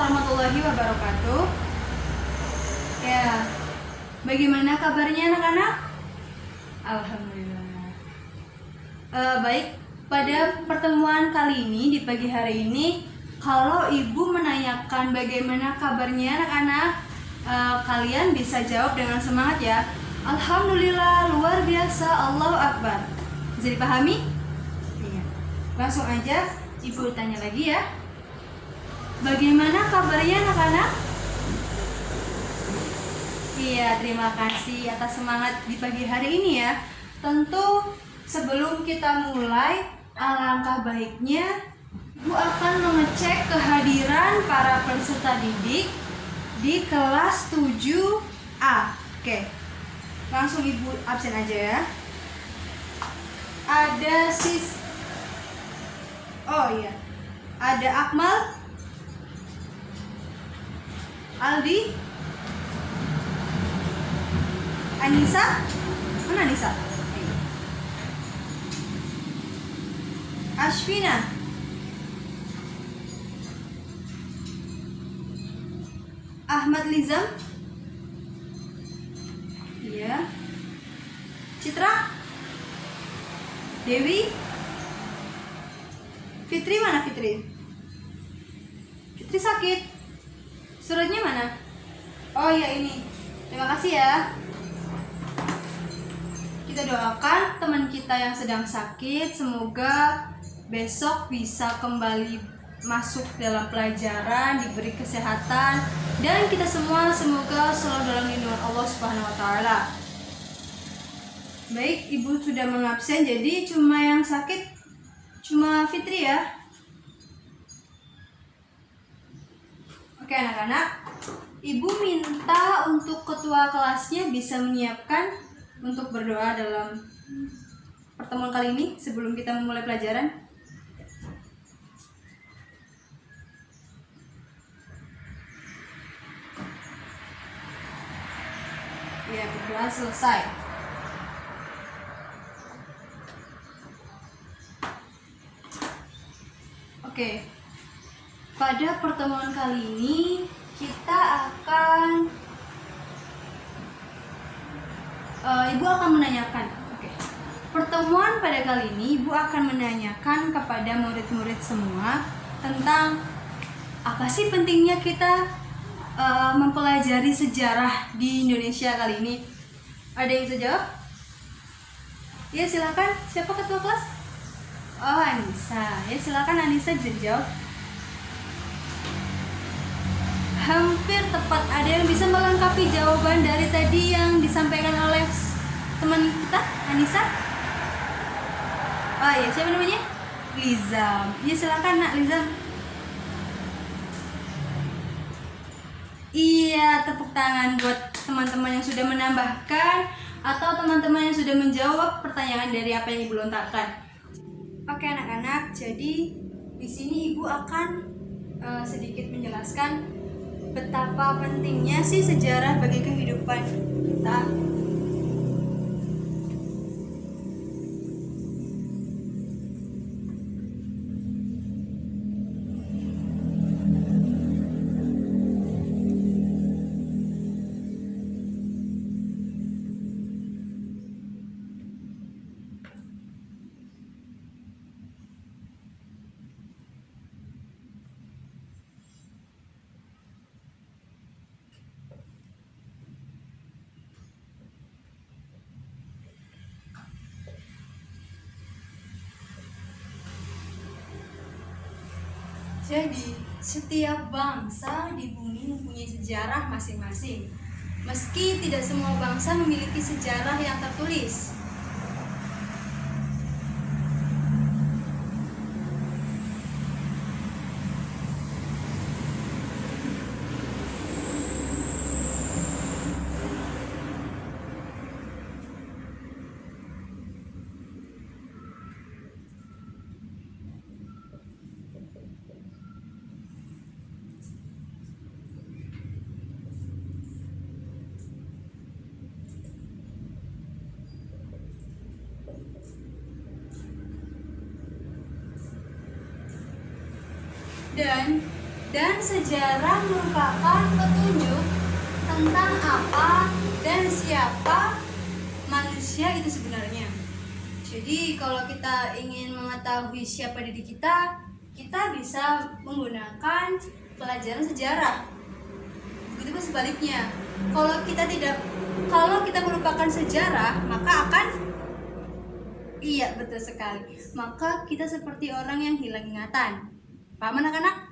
warahmatullahi wabarakatuh. Ya, bagaimana kabarnya anak-anak? Alhamdulillah. Baik, pada pertemuan kali ini di pagi hari ini, kalau ibu menanyakan bagaimana kabarnya anak-anak, kalian bisa jawab dengan semangat ya. Alhamdulillah, luar biasa, Allahu Akbar. Bisa dipahami? Iya. Langsung aja ibu tanya lagi ya. Bagaimana kabarnya anak-anak? Iya, terima kasih atas semangat di pagi hari ini ya. Tentu sebelum kita mulai, alangkah baiknya Ibu akan mengecek kehadiran para peserta didik di kelas 7A. Oke, langsung Ibu absen aja ya. Ada ada Akmal, Aldi, Anissa. Mana Anissa? Ashvina, Ahmad Lizam, iya. Citra, Dewi, Fitri. Mana Fitri? Fitri sakit. Suratnya mana? Oh iya, ini. Terima kasih ya. Kita doakan teman kita yang sedang sakit, semoga besok bisa kembali masuk dalam pelajaran, diberi kesehatan, dan kita semua semoga selalu dalam lindungan Allah Subhanahu wa taala. Baik, Ibu sudah mengabsen, jadi cuma yang sakit cuma Fitri ya. Oke anak-anak, Ibu minta untuk ketua kelasnya bisa menyiapkan untuk berdoa dalam pertemuan kali ini sebelum kita memulai pelajaran. Ya, berdoa selesai. Oke. Pada pertemuan kali ini kita akan Ibu akan menanyakan. Oke. Pertemuan pada kali ini Ibu akan menanyakan kepada murid-murid semua tentang apa sih pentingnya kita mempelajari sejarah di Indonesia kali ini. Ada yang bisa jawab? Ya, silakan. Siapa ketua kelas? Oh, Anissa. Ya, silakan Anissa bisa dijawab. Hampir tepat. Ada yang bisa melengkapi jawaban dari tadi yang disampaikan oleh teman kita, Anissa? Oh ya, siapa namanya? Lizam. Ya, silakan Nak Lizam. Iya, tepuk tangan buat teman-teman yang sudah menambahkan atau teman-teman yang sudah menjawab pertanyaan dari apa yang Ibu lontarkan. Oke anak-anak, jadi di sini Ibu akan sedikit menjelaskan betapa pentingnya sih sejarah bagi kehidupan kita. Jadi, setiap bangsa di bumi mempunyai sejarah masing-masing. Meski tidak semua bangsa memiliki sejarah yang tertulis. sejarah merupakan petunjuk tentang apa dan siapa manusia itu sebenarnya. Jadi kalau kita ingin mengetahui siapa diri kita, kita bisa menggunakan pelajaran sejarah. Begitu pun sebaliknya. Kalau kita melupakan sejarah, maka akan betul sekali. Maka kita seperti orang yang hilang ingatan. Paham anak-anak?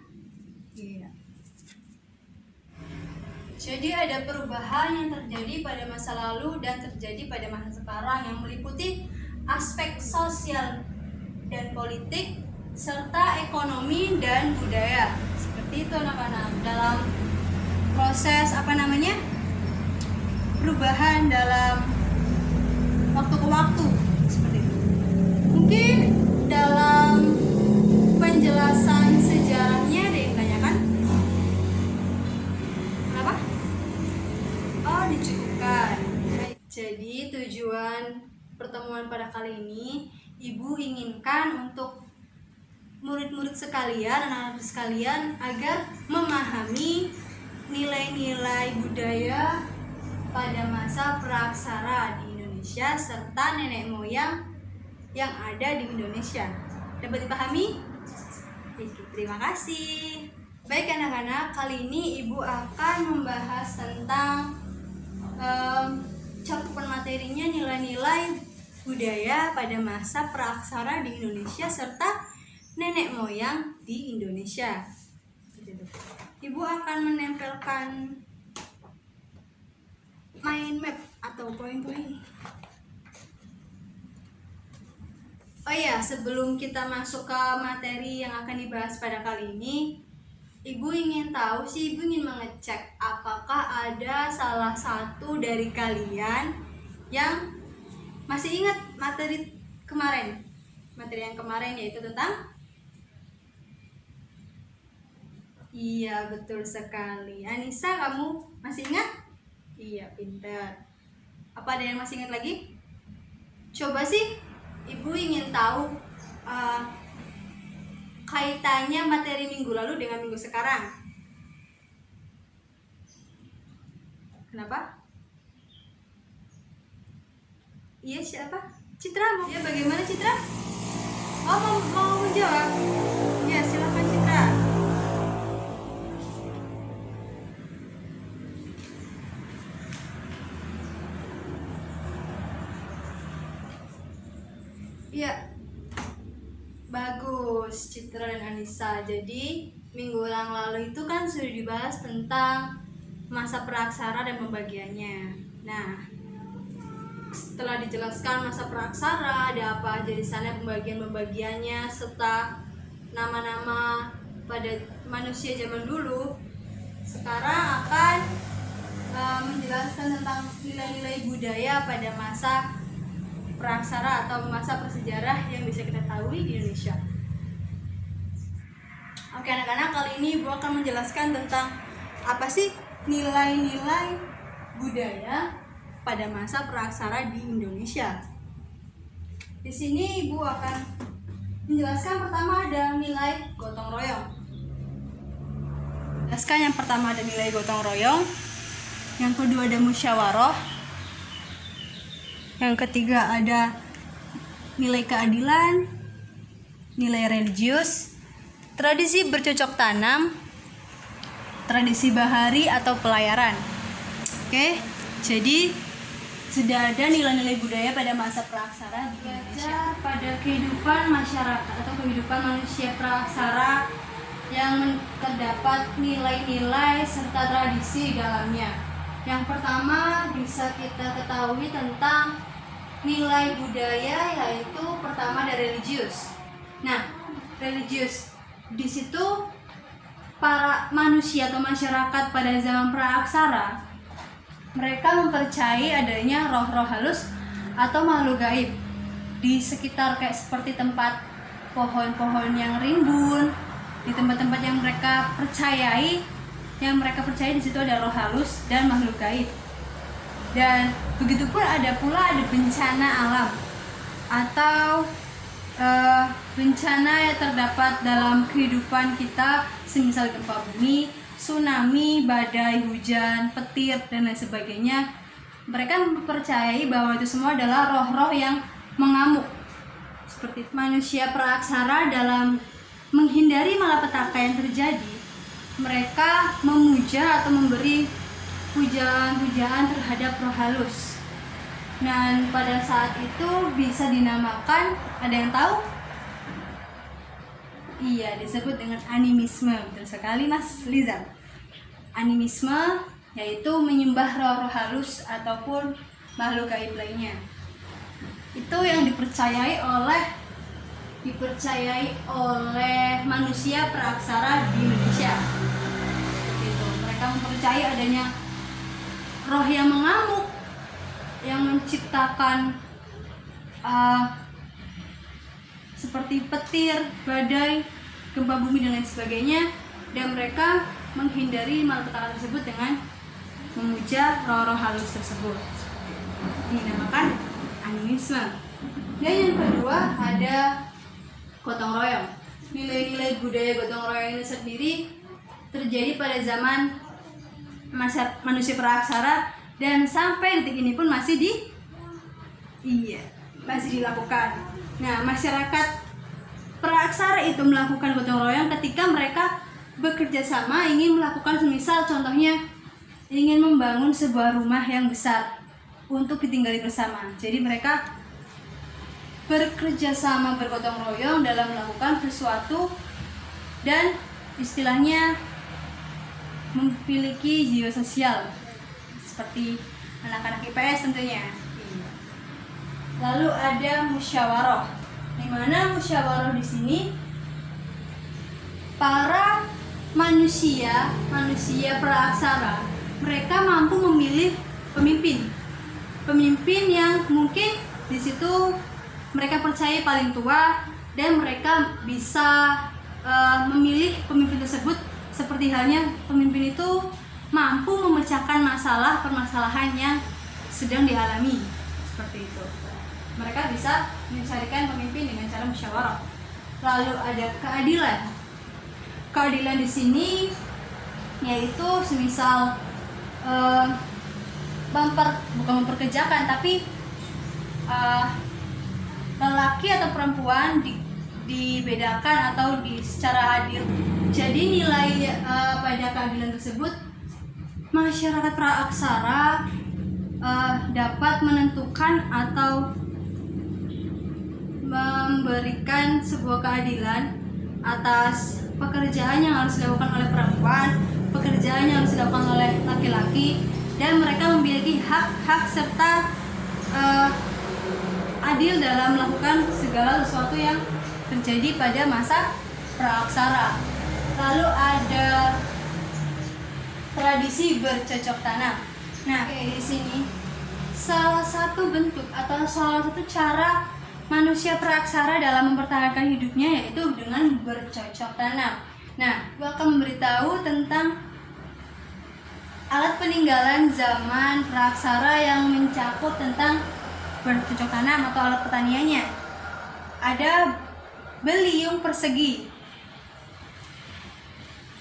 Iya. Jadi ada perubahan yang terjadi pada masa lalu dan terjadi pada masa sekarang yang meliputi aspek sosial dan politik serta ekonomi dan budaya. Seperti itu anak-anak, dalam proses perubahan dalam waktu ke waktu, seperti itu. Mungkin dalam penjelasan sejarahnya ada yang ditanyakan? Kenapa? Oh, dicukupkan. Jadi tujuan pertemuan pada kali ini, Ibu inginkan untuk murid-murid sekalian, anak-anak sekalian agar memahami nilai-nilai budaya pada masa praaksara di Indonesia serta nenek moyang yang ada di Indonesia. Dapat dipahami? Oke, terima kasih. Baik anak-anak, kali ini Ibu akan membahas tentang cakupan materinya nilai-nilai budaya pada masa praaksara di Indonesia serta nenek moyang di Indonesia. Ibu akan menempelkan mind map atau poin-poin. Oh iya, sebelum kita masuk ke materi yang akan dibahas pada kali ini, Ibu ingin mengecek apakah ada salah satu dari kalian yang masih ingat materi yang kemarin yaitu tentang. Iya, betul sekali. Anissa, kamu masih ingat? Iya, pintar. Apa ada yang masih ingat lagi? Coba sih, Ibu ingin tahu kaitannya materi minggu lalu dengan minggu sekarang. Kenapa? Iya, siapa? Citra, ya bagaimana Citra? Oh, mau jawab? Ya, silakan Citra. Iya, bagus Citra dan Anissa. Jadi minggu yang lalu itu kan sudah dibahas tentang masa praaksara dan pembagiannya. Nah, setelah dijelaskan masa praaksara, ada apa aja di sana, pembagiannya serta nama-nama pada manusia zaman dulu. Sekarang akan menjelaskan tentang nilai-nilai budaya pada masa praaksara atau masa prasejarah yang bisa kita ketahui di Indonesia. Oke anak-anak, kali ini Ibu akan menjelaskan tentang apa sih nilai-nilai budaya pada masa praaksara di Indonesia. Di sini Ibu akan menjelaskan pertama ada nilai gotong royong. Yang pertama ada nilai gotong royong, yang kedua ada musyawarah, yang ketiga ada nilai keadilan, nilai religius, tradisi bercocok tanam, tradisi bahari atau pelayaran. Oke, jadi sudah ada nilai-nilai budaya pada masa praaksara di Indonesia. Pada kehidupan masyarakat atau kehidupan manusia praaksara yang terdapat nilai-nilai serta tradisi di dalamnya. Yang pertama bisa kita ketahui tentang nilai budaya, yaitu pertama ada religius. Nah, religius di situ para manusia atau masyarakat pada zaman praaksara mereka mempercayai adanya roh-roh halus atau makhluk gaib di sekitar, kayak seperti tempat pohon-pohon yang rimbun, di tempat-tempat yang mereka percayai di situ ada roh halus dan makhluk gaib. Dan begitu pun ada bencana alam atau bencana yang terdapat dalam kehidupan kita, semisal gempa bumi, tsunami, badai, hujan, petir, dan lain sebagainya. Mereka mempercayai bahwa itu semua adalah roh-roh yang mengamuk. Seperti manusia praaksara, dalam menghindari malapetaka yang terjadi, mereka memuja atau memberi pujian-pujian terhadap roh halus. Dan pada saat itu bisa dinamakan, ada yang tahu? Iya, disebut dengan animisme. Betul sekali Mas Liza. Animisme yaitu menyembah roh-roh halus ataupun makhluk gaib lainnya. Itu yang dipercayai oleh manusia praaksara di Indonesia. Seperti itu. Mereka mempercayai adanya roh yang mengamuk, yang menciptakan seperti petir, badai, gempa bumi, dan lain sebagainya. Dan mereka menghindari malapetaka tersebut dengan memuja roh-roh halus tersebut. Dinamakan animisme. Dan yang kedua ada gotong royong. Nilai-nilai budaya gotong royong ini sendiri terjadi pada zaman manusia praaksara, dan sampai detik ini pun masih dilakukan. Nah, masyarakat praaksara itu melakukan gotong royong ketika mereka bekerja sama ingin melakukan, semisal contohnya ingin membangun sebuah rumah yang besar untuk ditinggali bersama. Jadi mereka bekerja sama, bergotong royong dalam melakukan sesuatu, dan istilahnya memiliki jiwa sosial seperti anak-anak IPS tentunya. Lalu ada musyawarah. Di mana musyawarah di sini para manusia praaksara, mereka mampu memilih pemimpin yang mungkin di situ mereka percaya paling tua, dan mereka bisa memilih pemimpin tersebut seperti halnya pemimpin itu mampu memecahkan permasalahan yang sedang dialami. Seperti itu. Mereka bisa mencarikan pemimpin dengan cara musyawarah. Lalu ada keadilan. Keadilan di sini yaitu semisal bukan memperkejakan, tapi lelaki atau perempuan dibedakan atau secara adil. Jadi nilai pada keadilan tersebut, masyarakat praaksara dapat menentukan atau memberikan sebuah keadilan atas pekerjaan yang harus dilakukan oleh perempuan, pekerjaan yang harus dilakukan oleh laki-laki, dan mereka memiliki hak-hak serta adil dalam melakukan segala sesuatu yang terjadi pada masa praaksara. Lalu ada tradisi bercocok tanam. Nah, di sini salah satu bentuk atau salah satu cara manusia praaksara dalam mempertahankan hidupnya yaitu dengan bercocok tanam. Nah, gue akan memberitahu tentang alat peninggalan zaman praaksara yang mencakup tentang bercocok tanam atau alat pertaniannya. Ada beliung persegi.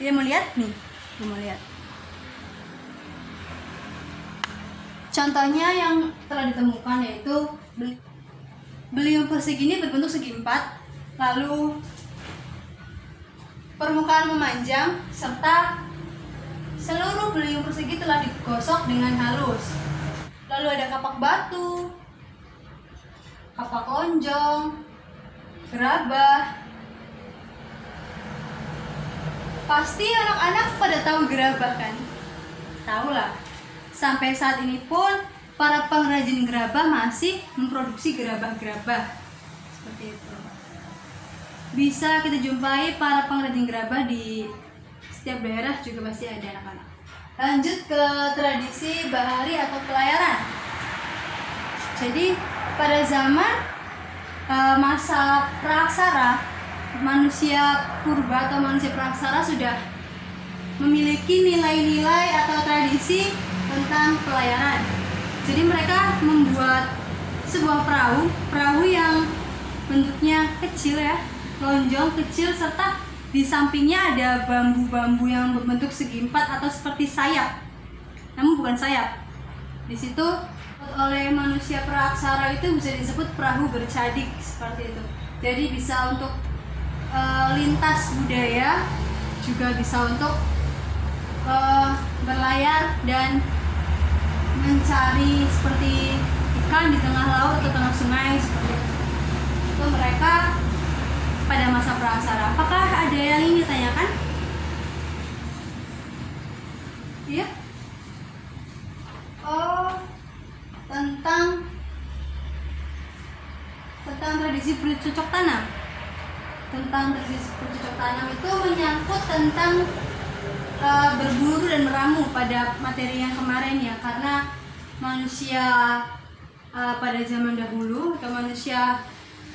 Dia mau lihat nih, dia mau lihat. Contohnya yang telah ditemukan yaitu beliung persegi ini berbentuk segi empat, lalu permukaan memanjang, serta seluruh beliung persegi telah digosok dengan halus. Lalu ada kapak batu, kapak lonjong, gerabah. Pasti anak-anak pada tahu gerabah kan? Tahu lah. Sampai saat ini pun para pengrajin gerabah masih memproduksi gerabah-gerabah seperti itu. Bisa kita jumpai para pengrajin gerabah di setiap daerah, juga pasti ada anak-anak. Lanjut ke tradisi bahari atau pelayaran. Jadi pada zaman masa praaksara, manusia purba atau manusia praaksara sudah memiliki nilai-nilai atau tradisi tentang pelayaran. Jadi mereka membuat sebuah perahu yang bentuknya kecil ya, lonjong kecil, serta di sampingnya ada bambu-bambu yang berbentuk segi empat atau seperti sayap, namun bukan sayap. Di situ oleh manusia praaksara itu bisa disebut perahu bercadik seperti itu. Jadi bisa untuk lintas budaya, juga bisa untuk berlayar dan mencari seperti ikan di tengah laut atau tengah sungai seperti itu. Itu mereka pada masa praaksara. Apakah ada yang ingin ditanyakan? Iya? Oh, tentang tradisi bercocok tanam. Tentang tradisi bercocok tanam itu menyangkut tentang berburu dan meramu pada materi yang kemarin ya, karena manusia pada zaman dahulu atau manusia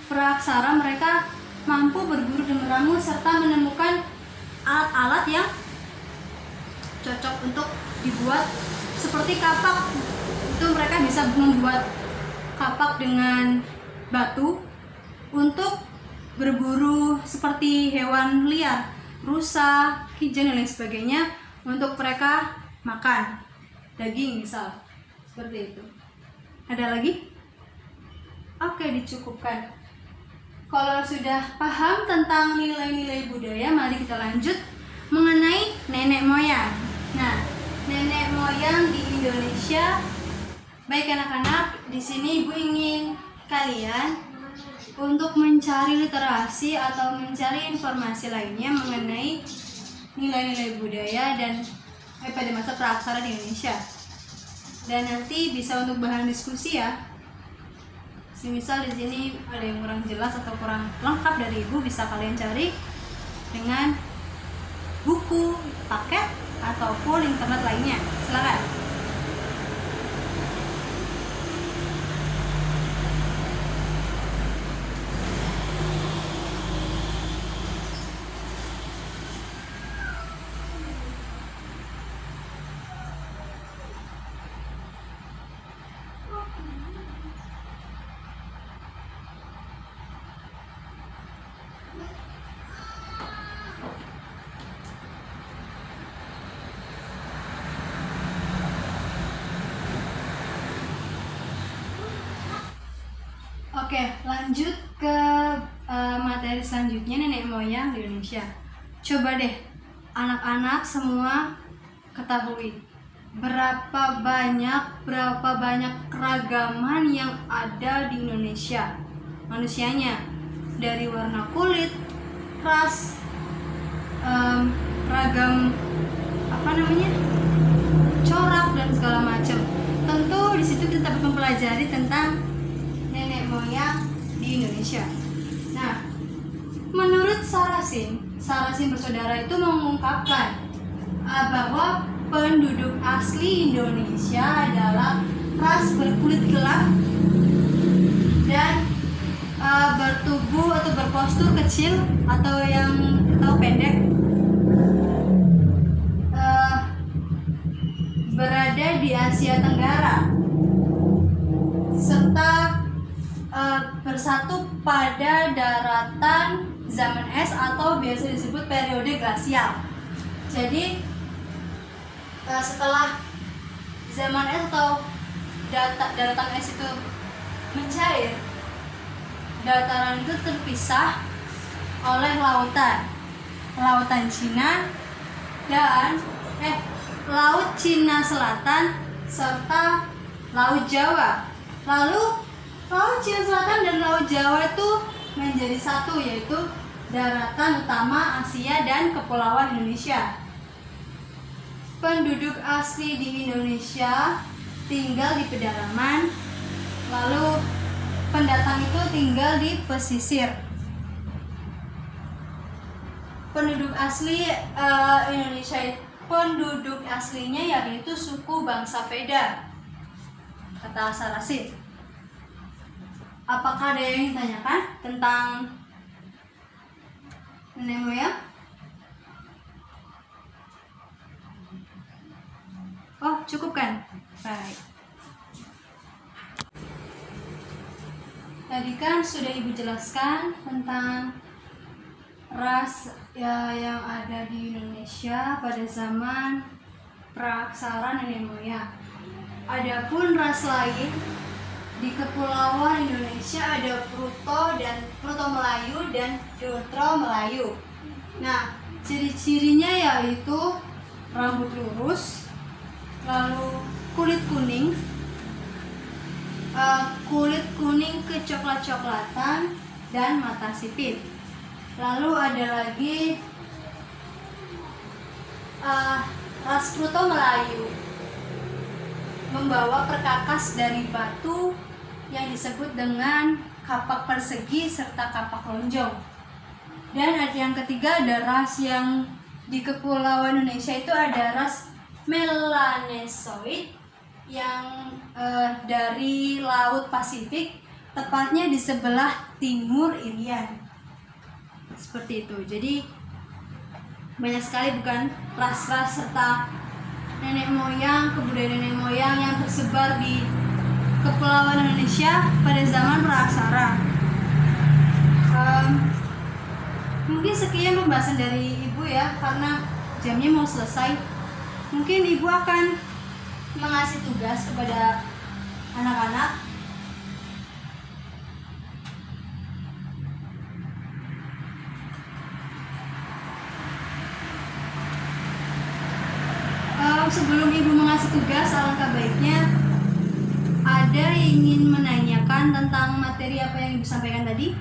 praaksara mereka mampu berburu dan meramu serta menemukan alat-alat yang cocok untuk dibuat seperti kapak. Itu mereka bisa membuat kapak dengan batu untuk berburu seperti hewan liar, rusa, kijang dan lain sebagainya, untuk mereka makan daging misal, seperti itu. Ada lagi? Oke, dicukupkan. Kalau sudah paham tentang nilai-nilai budaya, mari kita lanjut mengenai nenek moyang. Nah, nenek moyang di Indonesia. Baik anak-anak, di sini Ibu ingin kalian untuk mencari literasi atau mencari informasi lainnya mengenai nilai-nilai budaya dan pada masa praaksara di Indonesia. Dan nanti bisa untuk bahan diskusi ya. Misal di sini ada yang kurang jelas atau kurang lengkap dari Ibu, bisa kalian cari dengan buku, paket, ataupun internet lainnya. Silakan. Oke, lanjut ke materi selanjutnya, nenek moyang di Indonesia. Coba deh anak-anak semua ketahui berapa banyak keragaman yang ada di Indonesia manusianya, dari warna kulit, ras, ragam corak dan segala macam. Tentu di situ kita dapat mempelajari tentang nenek moyang di Indonesia. Nah, menurut Sarasin bersaudara itu mengungkapkan bahwa penduduk asli Indonesia adalah ras berkulit gelap dan bertubuh atau berpostur kecil atau yang pendek, berada di Asia Tenggara, serta bersatu pada daratan zaman es atau biasa disebut periode glasial. Jadi setelah zaman es atau daratan es itu mencair, dataran itu terpisah oleh lautan Cina dan Laut Cina Selatan serta Laut Jawa. Lalu Laut Cina Selatan dan Laut Jawa itu menjadi satu, yaitu daratan utama Asia dan Kepulauan Indonesia. Penduduk asli di Indonesia tinggal di pedalaman, lalu pendatang itu tinggal di pesisir. Penduduk asli Indonesia, penduduk aslinya yaitu suku bangsa Veda, kata Sarasin. Apakah ada yang ditanyakan tentang nenek moyang? Oh, cukup kan? Baik. tadi kan sudah Ibu jelaskan tentang ras ya yang ada di Indonesia pada zaman praaksara nenek moyang. Adapun ras lain di kepulauan Indonesia ada Pruto Melayu dan Dotro Melayu. Nah, ciri-cirinya yaitu rambut lurus, lalu kulit kuning kecoklat-coklatan dan mata sipit. Lalu ada lagi ras Pruto Melayu membawa perkakas dari batu yang disebut dengan kapak persegi serta kapak lonjong. Dan ada yang ketiga, ada ras yang di kepulauan Indonesia itu ada ras Melanesoid yang dari Laut Pasifik, tepatnya di sebelah timur Irian. Seperti itu. Jadi banyak sekali bukan ras-ras serta nenek moyang, kebudayaan nenek moyang yang tersebar di kepulauan Indonesia pada zaman praaksara. Mungkin sekian pembahasan dari Ibu ya, karena jamnya mau selesai. Mungkin Ibu akan mengasih tugas kepada anak-anak. Sebelum Ibu mengasih tugas, alangkah baiknya ada yang ingin menanyakan tentang materi apa yang Ibu sampaikan tadi?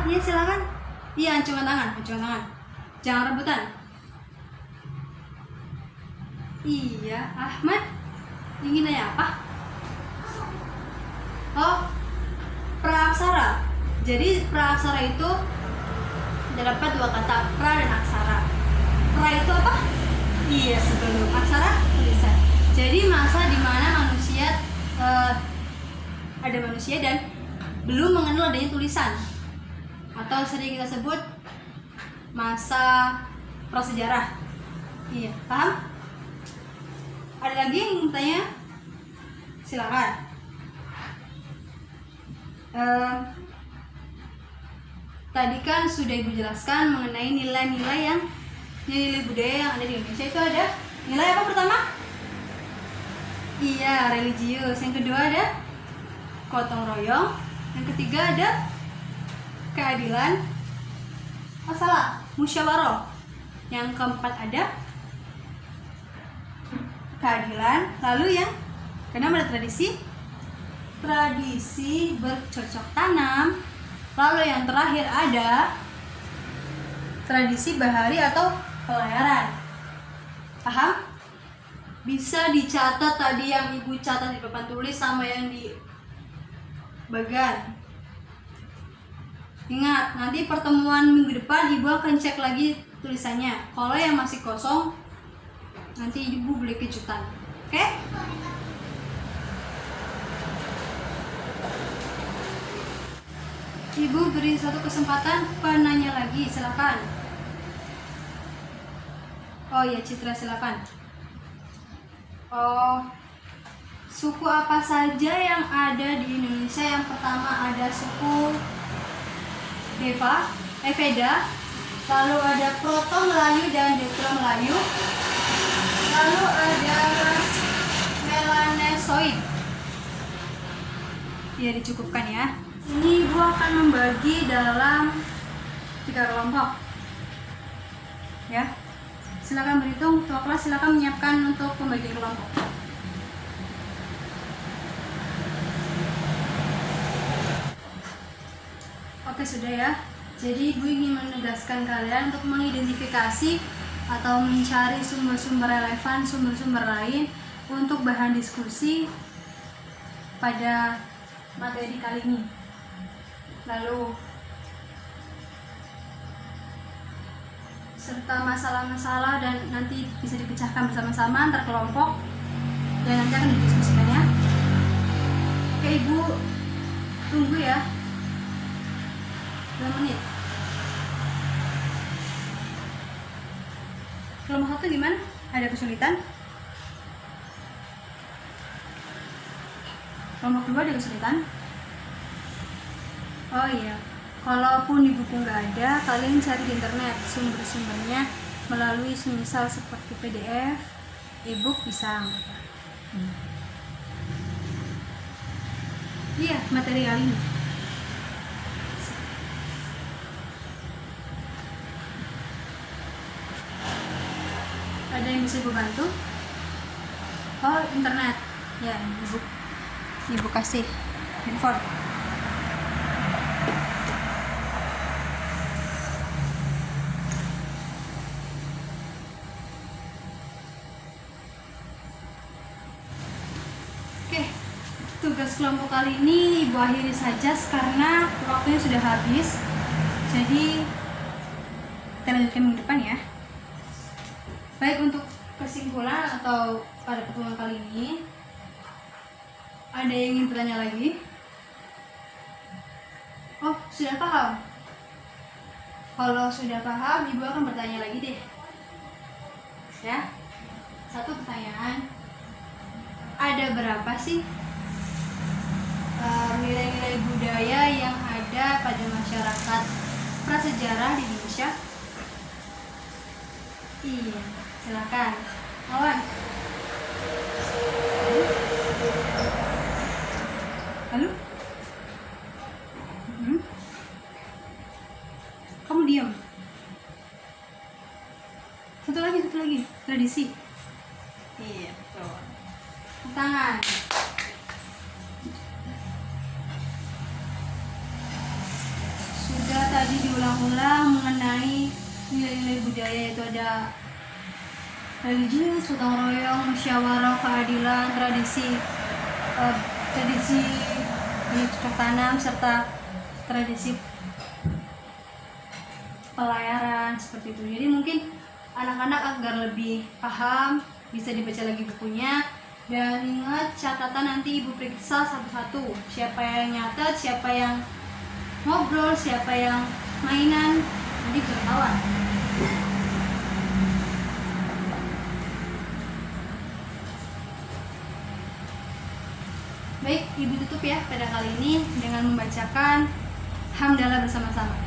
Ya silakan. Iya, acungkan tangan. Jangan rebutan. Iya, Ahmad ingin nanya apa? Praaksara. Jadi praaksara itu terdapat dua kata, pra dan aksara. Pra itu apa? Iya, sebelum. Aksara tulisan. Jadi masa di mana manusia ada manusia dan belum mengenal adanya tulisan, atau sering kita sebut masa prasejarah. Iya, paham? Ada lagi yang ingin tanya? Silakan. Tadi kan sudah Ibu jelaskan mengenai nilai-nilai budaya yang ada di Indonesia. Itu ada nilai apa pertama? Iya, religius. Yang kedua ada gotong royong. Yang ketiga ada keadilan. Musyawarah. Yang keempat ada keadilan. Lalu yang keenam ada tradisi bercocok tanam. Lalu yang terakhir ada tradisi bahari atau pelayaran. Paham? Bisa dicatat tadi yang Ibu catat di papan tulis sama yang di bagan. Ingat, nanti pertemuan minggu depan Ibu akan cek lagi tulisannya. Kalau yang masih kosong, nanti Ibu beli kejutan. Oke? Ibu beri satu kesempatan penanya lagi, silakan. Oh ya, Citra silakan. Suku apa saja yang ada di Indonesia? Yang pertama ada suku Veda, lalu ada Proto Melayu dan Dotro Melayu, lalu ada Melanesoid. Ya, dicukupkan ya. Ini Ibu akan membagi dalam 3 kelompok. Ya. Silakan berhitung, ketua kelas silakan menyiapkan untuk pembagian kelompok. Oke, sudah ya. Jadi Ibu ingin menegaskan kalian untuk mengidentifikasi atau mencari sumber-sumber relevan, sumber-sumber lain untuk bahan diskusi pada materi kali ini. Lalu serta masalah-masalah dan nanti bisa dipecahkan bersama-sama antar kelompok dan nanti akan didiskusikan ya. Oke, Ibu tunggu ya 2 menit. Kelompok 1 gimana? Ada kesulitan? Kelompok 2 ada kesulitan? Oh iya, kalaupun di buku nggak ada, kalian cari di internet sumber-sumbernya melalui semisal seperti PDF, e-book bisa. Iya, material ini. Ada yang bisa gue bantu? Oh, internet. Ya, ibu kasih handphone. Oke, tugas kelompok kali ini ibu akhiri saja karena waktunya sudah habis. Jadi kita lanjutkan minggu depan ya. Baik, untuk kesimpulan atau pada pertemuan kali ini, ada yang ingin bertanya lagi? Oh, sudah paham? Kalau sudah paham, ibu akan bertanya lagi deh. Ya, satu pertanyaan. Ada berapa sih nilai-nilai budaya yang ada pada masyarakat prasejarah di Indonesia? Iya, silakan. Awan. Lalu? Kamu diam. Satu lagi. Tradisi. Iya, betul. Tangan. Sudah tadi diulang-ulang mengenai nilai-nilai budaya, itu ada religius, gotong royong, musyawarah, keadilan, tradisi bercocok tanam, serta tradisi pelayaran seperti itu. Jadi mungkin anak-anak agar lebih paham bisa dibaca lagi bukunya, dan ingat catatan nanti ibu periksa satu-satu, siapa yang nyatet, siapa yang ngobrol, siapa yang mainan, nanti bisa ketahuan. Baik, ibu tutup ya pada kali ini dengan membacakan hamdalah bersama-sama.